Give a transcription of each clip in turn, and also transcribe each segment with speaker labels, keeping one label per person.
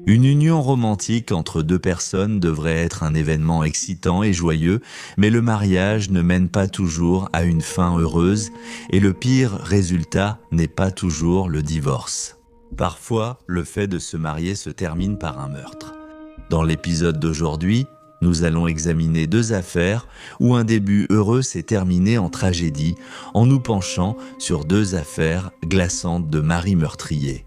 Speaker 1: Une union romantique entre deux personnes devrait être un événement excitant et joyeux, mais le mariage ne mène pas toujours à une fin heureuse et le pire résultat n'est pas toujours le divorce. Parfois, le fait de se marier se termine par un meurtre. Dans l'épisode d'aujourd'hui, nous allons examiner deux affaires où un début heureux s'est terminé en tragédie en nous penchant sur deux affaires glaçantes de maris meurtriers.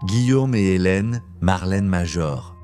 Speaker 1: Guillaume et Hélène, Marlène Major.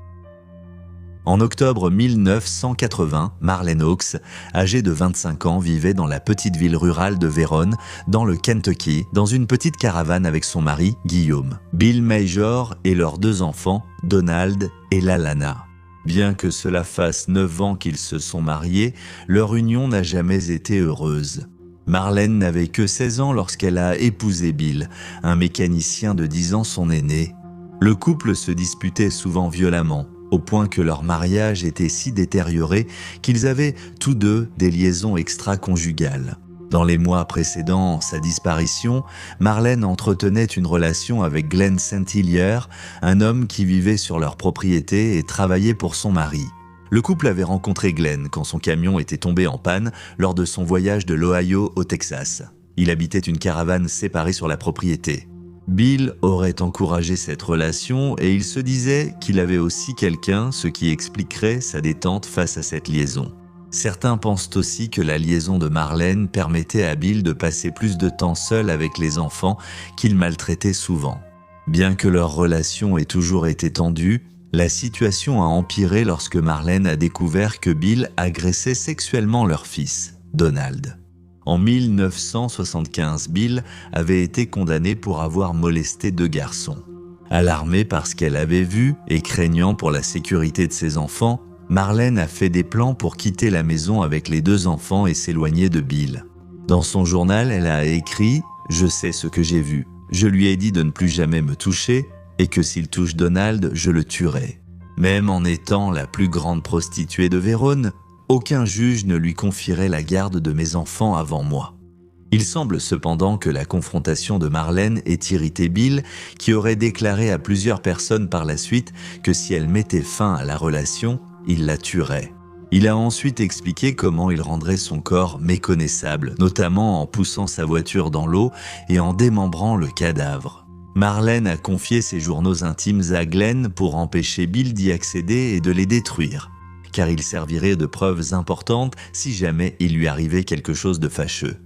Speaker 1: En octobre 1980, Marlène Hawkes, âgée de 25 ans, vivait dans la petite ville rurale de Vérone, dans le Kentucky, dans une petite caravane avec son mari, Guillaume, Bill Major et leurs deux enfants, Donald et Lalana. Bien que cela fasse 9 ans qu'ils se sont mariés, leur union n'a jamais été heureuse. Marlène n'avait que 16 ans lorsqu'elle a épousé Bill, un mécanicien de 10 ans son aîné. Le couple se disputait souvent violemment, au point que leur mariage était si détérioré qu'ils avaient tous deux des liaisons extra-conjugales. Dans les mois précédant sa disparition, Marlène entretenait une relation avec Glenn Saint-Hilaire, un homme qui vivait sur leur propriété et travaillait pour son mari. Le couple avait rencontré Glenn quand son camion était tombé en panne lors de son voyage de l'Ohio au Texas. Il habitait une caravane séparée sur la propriété. Bill aurait encouragé cette relation et il se disait qu'il avait aussi quelqu'un, ce qui expliquerait sa détente face à cette liaison. Certains pensent aussi que la liaison de Marlène permettait à Bill de passer plus de temps seul avec les enfants qu'il maltraitait souvent. Bien que leur relation ait toujours été tendue, la situation a empiré lorsque Marlène a découvert que Bill agressait sexuellement leur fils, Donald. En 1975, Bill avait été condamné pour avoir molesté 2 garçons. Alarmée par ce qu'elle avait vu et craignant pour la sécurité de ses enfants, Marlène a fait des plans pour quitter la maison avec les 2 enfants et s'éloigner de Bill. Dans son journal, elle a écrit « Je sais ce que j'ai vu. Je lui ai dit de ne plus jamais me toucher et que s'il touche Donald, je le tuerai. Même en étant la plus grande prostituée de Vérone, aucun juge ne lui confierait la garde de mes enfants avant moi. » Il semble cependant que la confrontation de Marlène ait irrité Bill, qui aurait déclaré à plusieurs personnes par la suite que si elle mettait fin à la relation, il la tuerait. Il a ensuite expliqué comment il rendrait son corps méconnaissable, notamment en poussant sa voiture dans l'eau et en démembrant le cadavre. Marlène a confié ses journaux intimes à Glenn pour empêcher Bill d'y accéder et de les détruire, car ils serviraient de preuves importantes si jamais il lui arrivait quelque chose de fâcheux.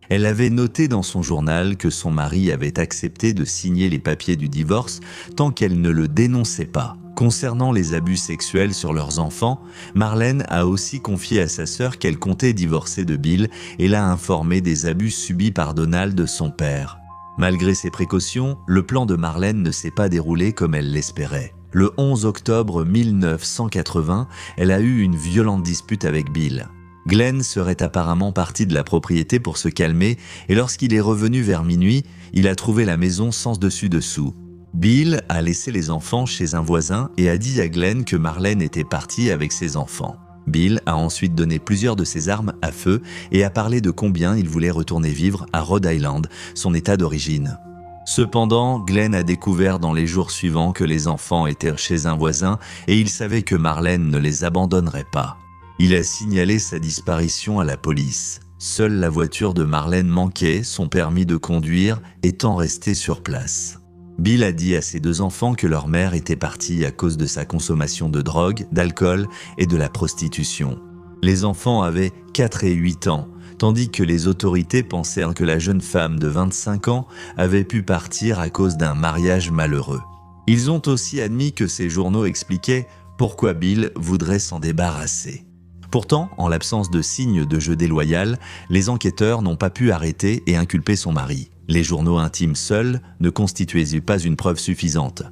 Speaker 1: Elle avait noté dans son journal que son mari avait accepté de signer les papiers du divorce tant qu'elle ne le dénonçait pas. Concernant les abus sexuels sur leurs enfants, Marlène a aussi confié à sa sœur qu'elle comptait divorcer de Bill et l'a informé des abus subis par Donald, son père. Malgré ces précautions, le plan de Marlène ne s'est pas déroulé comme elle l'espérait. Le 11 octobre 1980, elle a eu une violente dispute avec Bill. Glenn serait apparemment parti de la propriété pour se calmer et lorsqu'il est revenu vers minuit, il a trouvé la maison sans dessus-dessous. Bill a laissé les enfants chez un voisin et a dit à Glenn que Marlène était partie avec ses enfants. Bill a ensuite donné plusieurs de ses armes à feu et a parlé de combien il voulait retourner vivre à Rhode Island, son état d'origine. Cependant, Glenn a découvert dans les jours suivants que les enfants étaient chez un voisin et il savait que Marlène ne les abandonnerait pas. Il a signalé sa disparition à la police. Seule la voiture de Marlène manquait, son permis de conduire étant resté sur place. Bill a dit à ses 2 enfants que leur mère était partie à cause de sa consommation de drogue, d'alcool et de la prostitution. Les enfants avaient 4 et 8 ans, tandis que les autorités pensaient que la jeune femme de 25 ans avait pu partir à cause d'un mariage malheureux. Ils ont aussi admis que ces journaux expliquaient pourquoi Bill voudrait s'en débarrasser. Pourtant, en l'absence de signes de jeu déloyal, les enquêteurs n'ont pas pu arrêter et inculper son mari. Les journaux intimes seuls ne constituaient pas une preuve suffisante.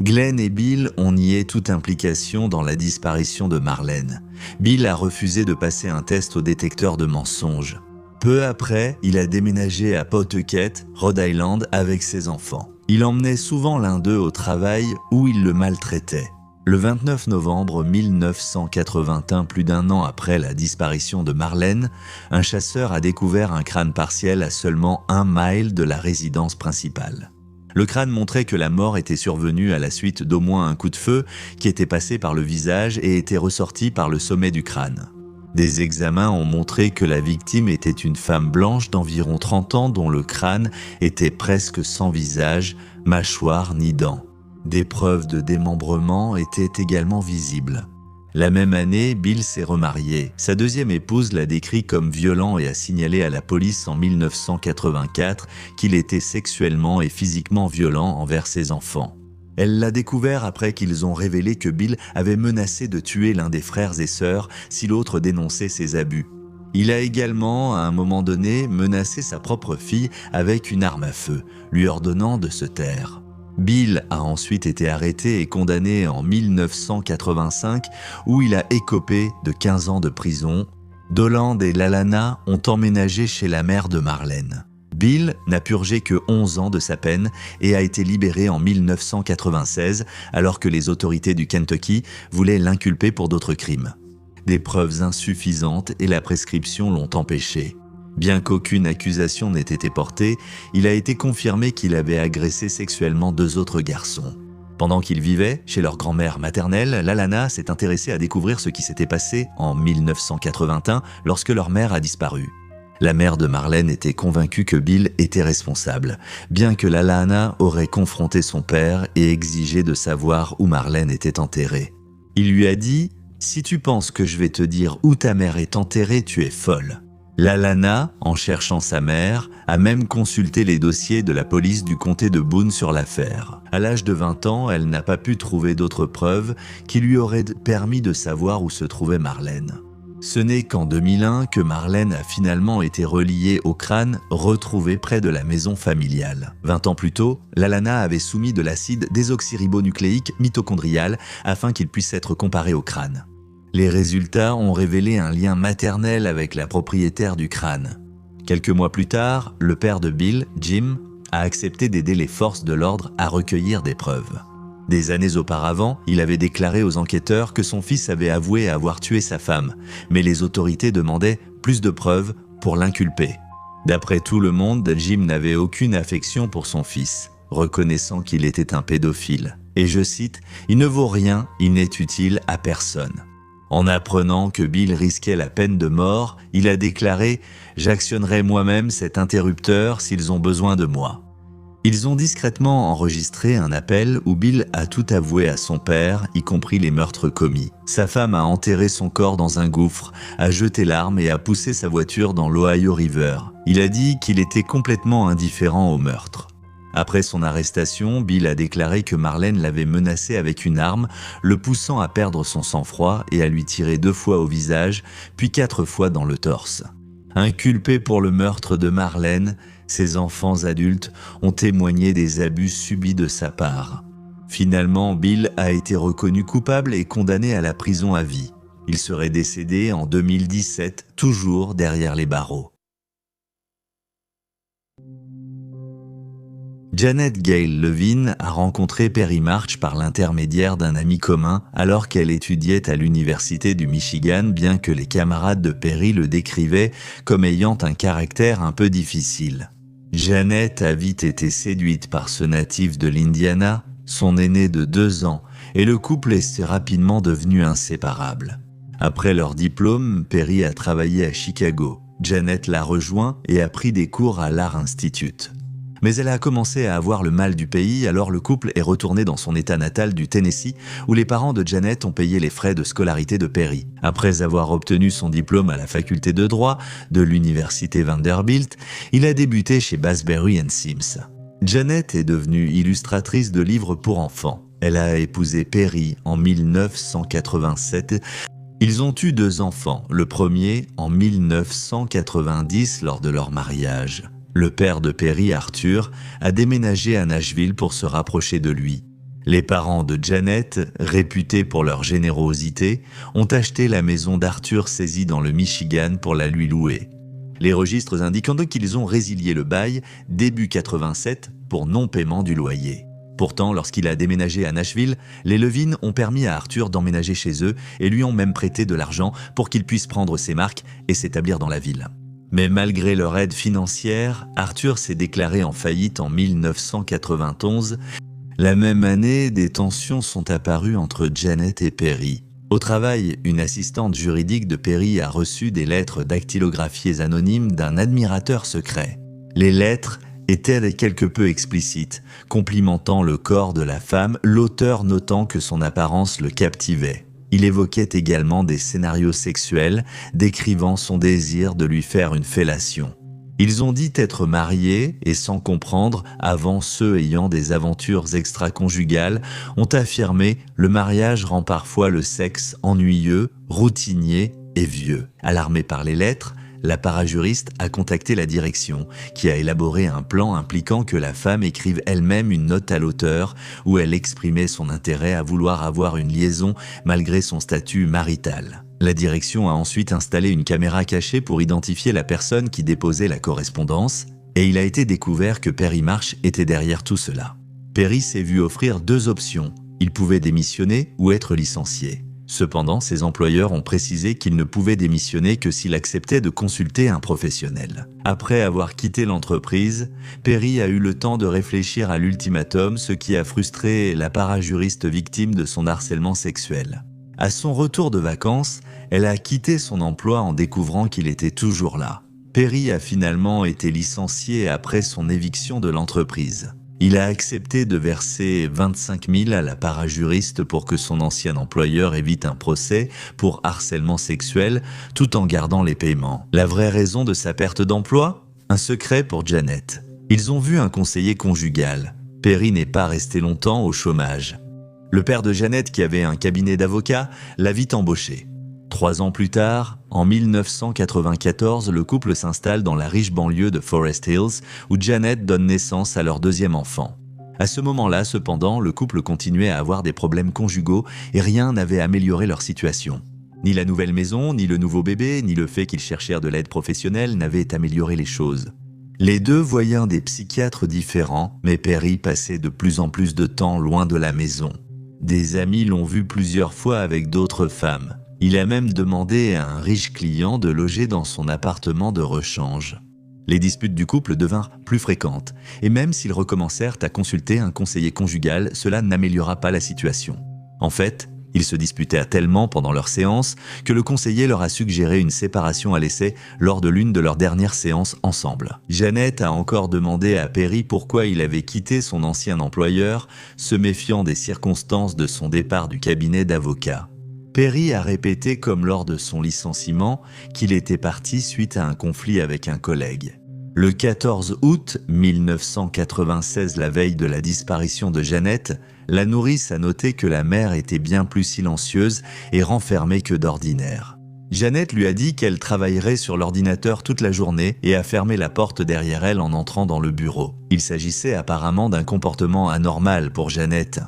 Speaker 1: Glenn et Bill ont nié toute implication dans la disparition de Marlène. Bill a refusé de passer un test au détecteur de mensonges. Peu après, il a déménagé à Pawtucket, Rhode Island, avec ses enfants. Il emmenait souvent l'un d'eux au travail où il le maltraitait. Le 29 novembre 1981, plus d'un an après la disparition de Marlène, un chasseur a découvert un crâne partiel à seulement 1 mile de la résidence principale. Le crâne montrait que la mort était survenue à la suite d'au moins un coup de feu qui était passé par le visage et était ressorti par le sommet du crâne. Des examens ont montré que la victime était une femme blanche d'environ 30 ans dont le crâne était presque sans visage, mâchoire ni dents. Des preuves de démembrement étaient également visibles. La même année, Bill s'est remarié. Sa deuxième épouse l'a décrit comme violent et a signalé à la police en 1984 qu'il était sexuellement et physiquement violent envers ses enfants. Elle l'a découvert après qu'ils ont révélé que Bill avait menacé de tuer l'un des frères et sœurs si l'autre dénonçait ses abus. Il a également, à un moment donné, menacé sa propre fille avec une arme à feu, lui ordonnant de se taire. Bill a ensuite été arrêté et condamné en 1985 où il a écopé de 15 ans de prison. Doland et Lalana ont emménagé chez la mère de Marlène. Bill n'a purgé que 11 ans de sa peine et a été libéré en 1996 alors que les autorités du Kentucky voulaient l'inculper pour d'autres crimes. Des preuves insuffisantes et la prescription l'ont empêché. Bien qu'aucune accusation n'ait été portée, il a été confirmé qu'il avait agressé sexuellement 2 autres garçons. Pendant qu'ils vivaient chez leur grand-mère maternelle, Lalana s'est intéressée à découvrir ce qui s'était passé en 1981 lorsque leur mère a disparu. La mère de Marlène était convaincue que Bill était responsable, bien que Lalana aurait confronté son père et exigé de savoir où Marlène était enterrée. Il lui a dit « Si tu penses que je vais te dire où ta mère est enterrée, tu es folle ». Lalana, en cherchant sa mère, a même consulté les dossiers de la police du comté de Boone sur l'affaire. À l'âge de 20 ans, elle n'a pas pu trouver d'autres preuves qui lui auraient permis de savoir où se trouvait Marlène. Ce n'est qu'en 2001 que Marlène a finalement été reliée au crâne retrouvé près de la maison familiale. 20 ans plus tôt, Lalana avait soumis de l'acide désoxyribonucléique mitochondrial afin qu'il puisse être comparé au crâne. Les résultats ont révélé un lien maternel avec la propriétaire du crâne. Quelques mois plus tard, le père de Bill, Jim, a accepté d'aider les forces de l'ordre à recueillir des preuves. Des années auparavant, il avait déclaré aux enquêteurs que son fils avait avoué avoir tué sa femme, mais les autorités demandaient plus de preuves pour l'inculper. D'après tout le monde, Jim n'avait aucune affection pour son fils, reconnaissant qu'il était un pédophile. Et je cite, « Il ne vaut rien, il n'est utile à personne ». En apprenant que Bill risquait la peine de mort, il a déclaré « J'actionnerai moi-même cet interrupteur s'ils ont besoin de moi ». Ils ont discrètement enregistré un appel où Bill a tout avoué à son père, y compris les meurtres commis. Sa femme a enterré son corps dans un gouffre, a jeté l'arme et a poussé sa voiture dans l'Ohio River. Il a dit qu'il était complètement indifférent au meurtre. Après son arrestation, Bill a déclaré que Marlène l'avait menacé avec une arme, le poussant à perdre son sang-froid et à lui tirer 2 fois au visage, puis 4 fois dans le torse. Inculpé pour le meurtre de Marlène, ses enfants adultes ont témoigné des abus subis de sa part. Finalement, Bill a été reconnu coupable et condamné à la prison à vie. Il serait décédé en 2017, toujours derrière les barreaux. Janet Gail Levine a rencontré Perry March par l'intermédiaire d'un ami commun alors qu'elle étudiait à l'université du Michigan, bien que les camarades de Perry le décrivaient comme ayant un caractère un peu difficile. Janet a vite été séduite par ce natif de l'Indiana, son aîné de 2 ans, et le couple est rapidement devenu inséparable. Après leur diplôme, Perry a travaillé à Chicago. Janet l'a rejoint et a pris des cours à l'Art Institute. Mais elle a commencé à avoir le mal du pays, alors le couple est retourné dans son état natal du Tennessee, où les parents de Janet ont payé les frais de scolarité de Perry. Après avoir obtenu son diplôme à la faculté de droit de l'université Vanderbilt, il a débuté chez Basbury & Sims. Janet est devenue illustratrice de livres pour enfants. Elle a épousé Perry en 1987. Ils ont eu 2 enfants, le premier en 1990 lors de leur mariage. Le père de Perry, Arthur, a déménagé à Nashville pour se rapprocher de lui. Les parents de Janet, réputés pour leur générosité, ont acheté la maison d'Arthur saisie dans le Michigan pour la lui louer. Les registres indiquant donc qu'ils ont résilié le bail début 87 pour non-paiement du loyer. Pourtant, lorsqu'il a déménagé à Nashville, les Levin ont permis à Arthur d'emménager chez eux et lui ont même prêté de l'argent pour qu'il puisse prendre ses marques et s'établir dans la ville. Mais malgré leur aide financière, Arthur s'est déclaré en faillite en 1991. La même année, des tensions sont apparues entre Janet et Perry. Au travail, une assistante juridique de Perry a reçu des lettres dactylographiées anonymes d'un admirateur secret. Les lettres étaient quelque peu explicites, complimentant le corps de la femme, l'auteur notant que son apparence le captivait. Il évoquait également des scénarios sexuels, décrivant son désir de lui faire une fellation. Ils ont dit être mariés et sans comprendre, avant ceux ayant des aventures extra-conjugales, ont affirmé « le mariage rend parfois le sexe ennuyeux, routinier et vieux ». Alarmé par les lettres, la parajuriste a contacté la direction, qui a élaboré un plan impliquant que la femme écrive elle-même une note à l'auteur où elle exprimait son intérêt à vouloir avoir une liaison malgré son statut marital. La direction a ensuite installé une caméra cachée pour identifier la personne qui déposait la correspondance, et il a été découvert que Perry Marsh était derrière tout cela. Perry s'est vu offrir 2 options. Il pouvait démissionner ou être licencié. Cependant, ses employeurs ont précisé qu'il ne pouvait démissionner que s'il acceptait de consulter un professionnel. Après avoir quitté l'entreprise, Perry a eu le temps de réfléchir à l'ultimatum, ce qui a frustré la parajuriste victime de son harcèlement sexuel. À son retour de vacances, elle a quitté son emploi en découvrant qu'il était toujours là. Perry a finalement été licencié après son éviction de l'entreprise. Il a accepté de verser 25 000 à la parajuriste pour que son ancien employeur évite un procès pour harcèlement sexuel tout en gardant les paiements. La vraie raison de sa perte d'emploi ? Un secret pour Janet. Ils ont vu un conseiller conjugal. Perry n'est pas resté longtemps au chômage. Le père de Janet, qui avait un cabinet d'avocats, l'a vite embauché. 3 ans plus tard, en 1994, le couple s'installe dans la riche banlieue de Forest Hills, où Janet donne naissance à leur 2e enfant. À ce moment-là, cependant, le couple continuait à avoir des problèmes conjugaux et rien n'avait amélioré leur situation. Ni la nouvelle maison, ni le nouveau bébé, ni le fait qu'ils cherchèrent de l'aide professionnelle n'avaient amélioré les choses. Les deux voyaient des psychiatres différents, mais Perry passait de plus en plus de temps loin de la maison. Des amis l'ont vu plusieurs fois avec d'autres femmes. Il a même demandé à un riche client de loger dans son appartement de rechange. Les disputes du couple devinrent plus fréquentes, et même s'ils recommencèrent à consulter un conseiller conjugal, cela n'améliora pas la situation. En fait, ils se disputaient tellement pendant leur séance que le conseiller leur a suggéré une séparation à l'essai lors de l'une de leurs dernières séances ensemble. Janet a encore demandé à Perry pourquoi il avait quitté son ancien employeur, se méfiant des circonstances de son départ du cabinet d'avocat. Perry a répété, comme lors de son licenciement, qu'il était parti suite à un conflit avec un collègue. Le 14 août 1996, la veille de la disparition de Janet, la nourrice a noté que la mère était bien plus silencieuse et renfermée que d'ordinaire. Janet lui a dit qu'elle travaillerait sur l'ordinateur toute la journée et a fermé la porte derrière elle en entrant dans le bureau. Il s'agissait apparemment d'un comportement anormal pour Janet.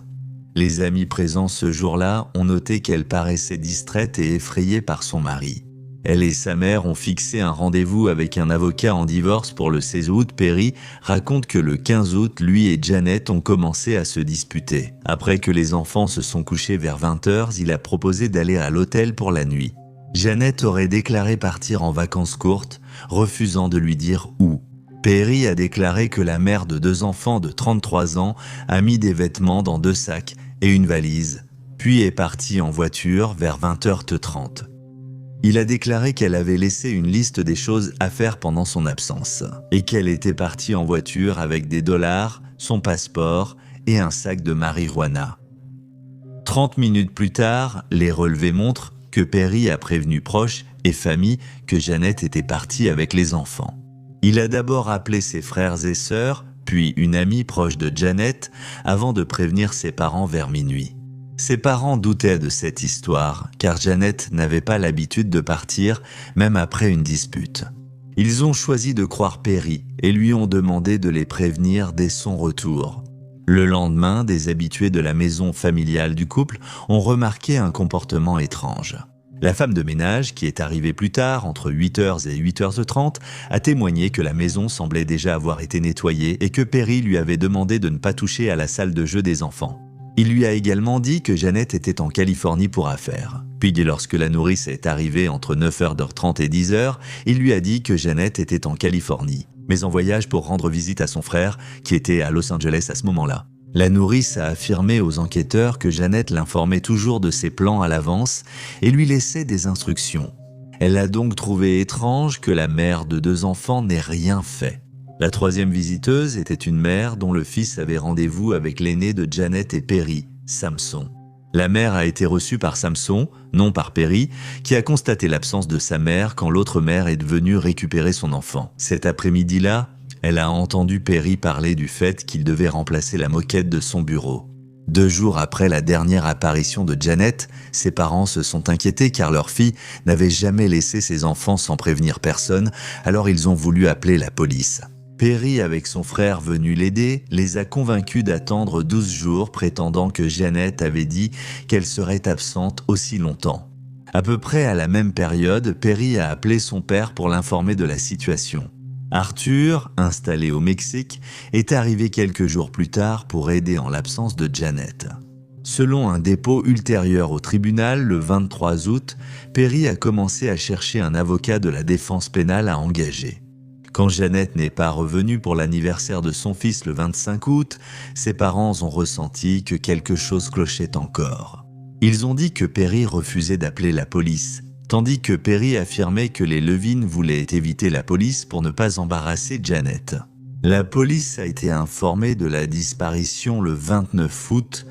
Speaker 1: Les amis présents ce jour-là ont noté qu'elle paraissait distraite et effrayée par son mari. Elle et sa mère ont fixé un rendez-vous avec un avocat en divorce pour le 16 août. Perry raconte que le 15 août, lui et Janet ont commencé à se disputer. Après que les enfants se sont couchés vers 20h, il a proposé d'aller à l'hôtel pour la nuit. Janet aurait déclaré partir en vacances courtes, refusant de lui dire où. Perry a déclaré que la mère de 2 enfants de 33 ans a mis des vêtements dans 2 sacs et une valise, puis est partie en voiture vers 20h30. Il a déclaré qu'elle avait laissé une liste des choses à faire pendant son absence et qu'elle était partie en voiture avec des $, son passeport et un sac de marijuana. 30 minutes plus tard, les relevés montrent que Perry a prévenu proches et famille que Janet était partie avec les enfants. Il a d'abord appelé ses frères et sœurs, puis une amie proche de Janet, avant de prévenir ses parents vers minuit. Ses parents doutaient de cette histoire, car Janet n'avait pas l'habitude de partir, même après une dispute. Ils ont choisi de croire Perry et lui ont demandé de les prévenir dès son retour. Le lendemain, des habitués de la maison familiale du couple ont remarqué un comportement étrange. La femme de ménage, qui est arrivée plus tard, entre 8h et 8h30, a témoigné que la maison semblait déjà avoir été nettoyée et que Perry lui avait demandé de ne pas toucher à la salle de jeu des enfants. Il lui a également dit que Janet était en Californie pour affaires. Puis lorsque la nourrice est arrivée entre 9h30 et 10h, il lui a dit que Janet était en Californie, mais en voyage pour rendre visite à son frère, qui était à Los Angeles à ce moment-là. La nourrice a affirmé aux enquêteurs que Janet l'informait toujours de ses plans à l'avance et lui laissait des instructions. Elle a donc trouvé étrange que la mère de 2 enfants n'ait rien fait. La 3e visiteuse était une mère dont le fils avait rendez-vous avec l'aîné de Janet et Perry, Samson. La mère a été reçue par Samson, non par Perry, qui a constaté l'absence de sa mère quand l'autre mère est venue récupérer son enfant. Cet après-midi-là, elle a entendu Perry parler du fait qu'il devait remplacer la moquette de son bureau. 2 jours après la dernière apparition de Janet, ses parents se sont inquiétés car leur fille n'avait jamais laissé ses enfants sans prévenir personne, alors ils ont voulu appeler la police. Perry, avec son frère venu l'aider, les a convaincus d'attendre 12 jours, prétendant que Janet avait dit qu'elle serait absente aussi longtemps. À peu près à la même période, Perry a appelé son père pour l'informer de la situation. Arthur, installé au Mexique, est arrivé quelques jours plus tard pour aider en l'absence de Janet. Selon un dépôt ultérieur au tribunal, le 23 août, Perry a commencé à chercher un avocat de la défense pénale à engager. Quand Janet n'est pas revenue pour l'anniversaire de son fils le 25 août, ses parents ont ressenti que quelque chose clochait encore. Ils ont dit que Perry refusait d'appeler la police, tandis que Perry affirmait que les Levine voulaient éviter la police pour ne pas embarrasser Janet. La police a été informée de la disparition le 29 août.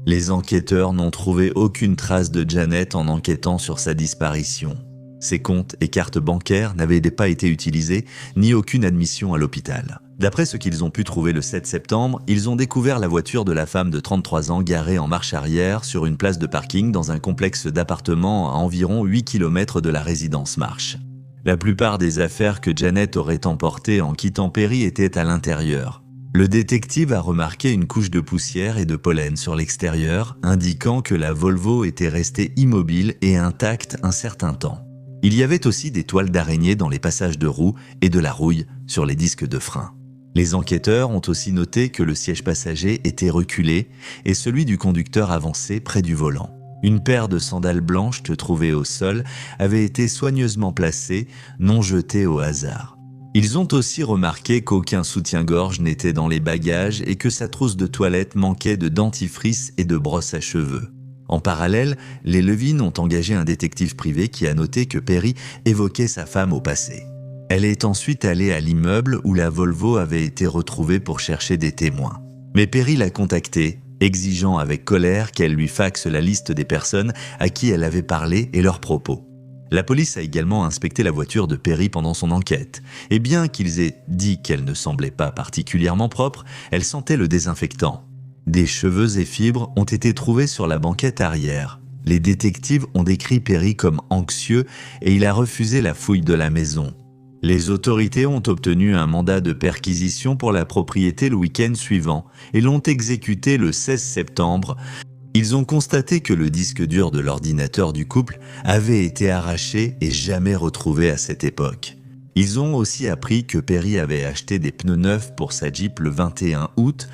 Speaker 1: Les enquêteurs n'ont trouvé aucune trace de Janet en enquêtant sur sa disparition. Ses comptes et cartes bancaires n'avaient pas été utilisés, ni aucune admission à l'hôpital. D'après ce qu'ils ont pu trouver le 7 septembre, ils ont découvert la voiture de la femme de 33 ans garée en marche arrière sur une place de parking dans un complexe d'appartements à environ 8 km de la résidence Marsh. La plupart des affaires que Janet aurait emportées en quittant Perry étaient à l'intérieur. Le détective a remarqué une couche de poussière et de pollen sur l'extérieur, indiquant que la Volvo était restée immobile et intacte un certain temps. Il y avait aussi des toiles d'araignée dans les passages de roues et de la rouille sur les disques de frein. Les enquêteurs ont aussi noté que le siège passager était reculé et celui du conducteur avancé près du volant. Une paire de sandales blanches trouvées au sol avait été soigneusement placée, non jetée au hasard. Ils ont aussi remarqué qu'aucun soutien-gorge n'était dans les bagages et que sa trousse de toilette manquait de dentifrice et de brosse à cheveux. En parallèle, les Levine ont engagé un détective privé qui a noté que Perry évoquait sa femme au passé. Elle est ensuite allée à l'immeuble où la Volvo avait été retrouvée pour chercher des témoins. Mais Perry l'a contactée, exigeant avec colère qu'elle lui faxe la liste des personnes à qui elle avait parlé et leurs propos. La police a également inspecté la voiture de Perry pendant son enquête, et bien qu'ils aient dit qu'elle ne semblait pas particulièrement propre, elle sentait le désinfectant. Des cheveux et fibres ont été trouvés sur la banquette arrière. Les détectives ont décrit Perry comme anxieux et il a refusé la fouille de la maison. Les autorités ont obtenu un mandat de perquisition pour la propriété le week-end suivant et l'ont exécuté le 16 septembre. Ils ont constaté que le disque dur de l'ordinateur du couple avait été arraché et jamais retrouvé à cette époque. Ils ont aussi appris que Perry avait acheté des pneus neufs pour sa Jeep le 21 août.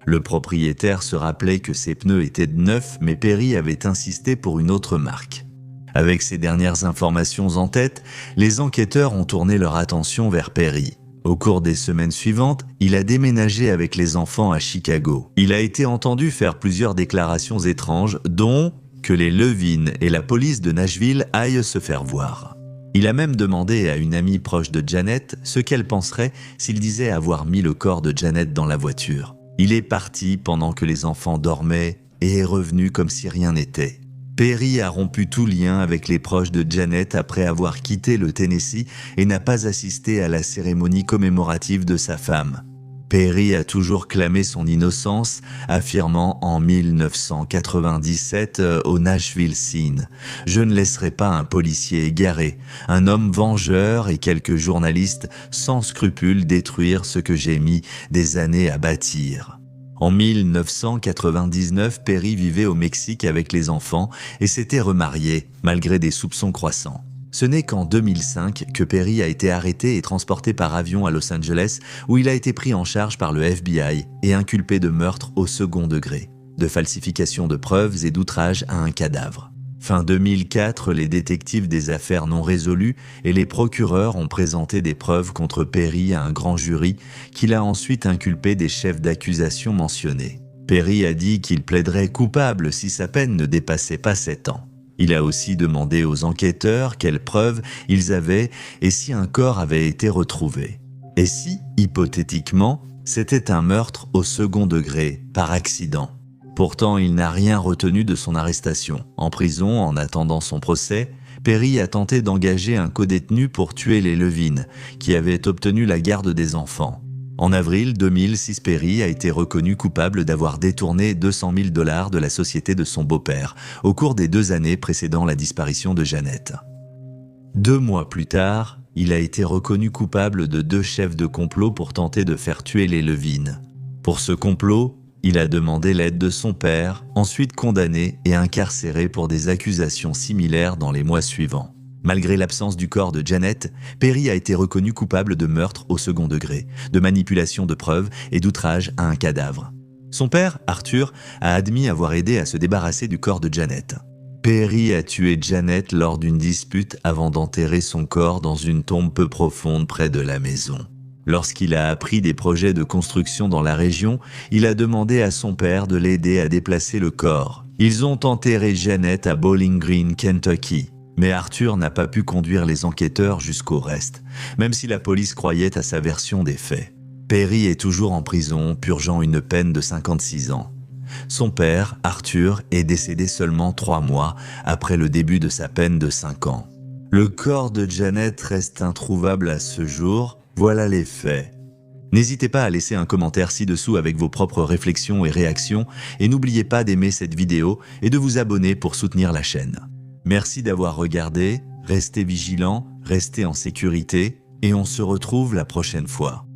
Speaker 1: Le propriétaire se rappelait que ses pneus étaient neufs, mais Perry avait insisté pour une autre marque. Avec ces dernières informations en tête, les enquêteurs ont tourné leur attention vers Perry. Au cours des semaines suivantes, il a déménagé avec les enfants à Chicago. Il a été entendu faire plusieurs déclarations étranges, dont que les Levine et la police de Nashville aillent se faire voir. Il a même demandé à une amie proche de Janet ce qu'elle penserait s'il disait avoir mis le corps de Janet dans la voiture. Il est parti pendant que les enfants dormaient et est revenu comme si rien n'était. Perry a rompu tout lien avec les proches de Janet après avoir quitté le Tennessee et n'a pas assisté à la cérémonie commémorative de sa femme. Perry a toujours clamé son innocence, affirmant en 1997 au Nashville Scene « Je ne laisserai pas un policier égaré, un homme vengeur et quelques journalistes sans scrupules détruire ce que j'ai mis des années à bâtir ». En 1999, Perry vivait au Mexique avec les enfants et s'était remarié, malgré des soupçons croissants. Ce n'est qu'en 2005 que Perry a été arrêté et transporté par avion à Los Angeles, où il a été pris en charge par le FBI et inculpé de meurtre au second degré, de falsification de preuves et d'outrage à un cadavre. Fin 2004, les détectives des affaires non résolues et les procureurs ont présenté des preuves contre Perry à un grand jury qui l'a ensuite inculpé des chefs d'accusation mentionnés. Perry a dit qu'il plaiderait coupable si sa peine ne dépassait pas 7 ans. Il a aussi demandé aux enquêteurs quelles preuves ils avaient et si un corps avait été retrouvé. Et si, hypothétiquement, c'était un meurtre au second degré, par accident. Pourtant, il n'a rien retenu de son arrestation. En prison, en attendant son procès, Perry a tenté d'engager un codétenu pour tuer les Levine, qui avaient obtenu la garde des enfants. En avril 2006, Perry a été reconnu coupable d'avoir détourné 200 000 $ de la société de son beau-père, au cours des 2 années précédant la disparition de Janet. 2 mois plus tard, il a été reconnu coupable de 2 chefs de complot pour tenter de faire tuer les Levine. Pour ce complot, il a demandé l'aide de son père, ensuite condamné et incarcéré pour des accusations similaires dans les mois suivants. Malgré l'absence du corps de Janet, Perry a été reconnu coupable de meurtre au second degré, de manipulation de preuves et d'outrage à un cadavre. Son père, Arthur, a admis avoir aidé à se débarrasser du corps de Janet. Perry a tué Janet lors d'une dispute avant d'enterrer son corps dans une tombe peu profonde près de la maison. Lorsqu'il a appris des projets de construction dans la région, il a demandé à son père de l'aider à déplacer le corps. Ils ont enterré Janet à Bowling Green, Kentucky. Mais Arthur n'a pas pu conduire les enquêteurs jusqu'au reste, même si la police croyait à sa version des faits. Perry est toujours en prison, purgeant une peine de 56 ans. Son père, Arthur, est décédé seulement 3 mois après le début de sa peine de 5 ans. Le corps de Janet reste introuvable à ce jour. Voilà les faits. N'hésitez pas à laisser un commentaire ci-dessous avec vos propres réflexions et réactions et n'oubliez pas d'aimer cette vidéo et de vous abonner pour soutenir la chaîne. Merci d'avoir regardé, restez vigilants, restez en sécurité et on se retrouve la prochaine fois.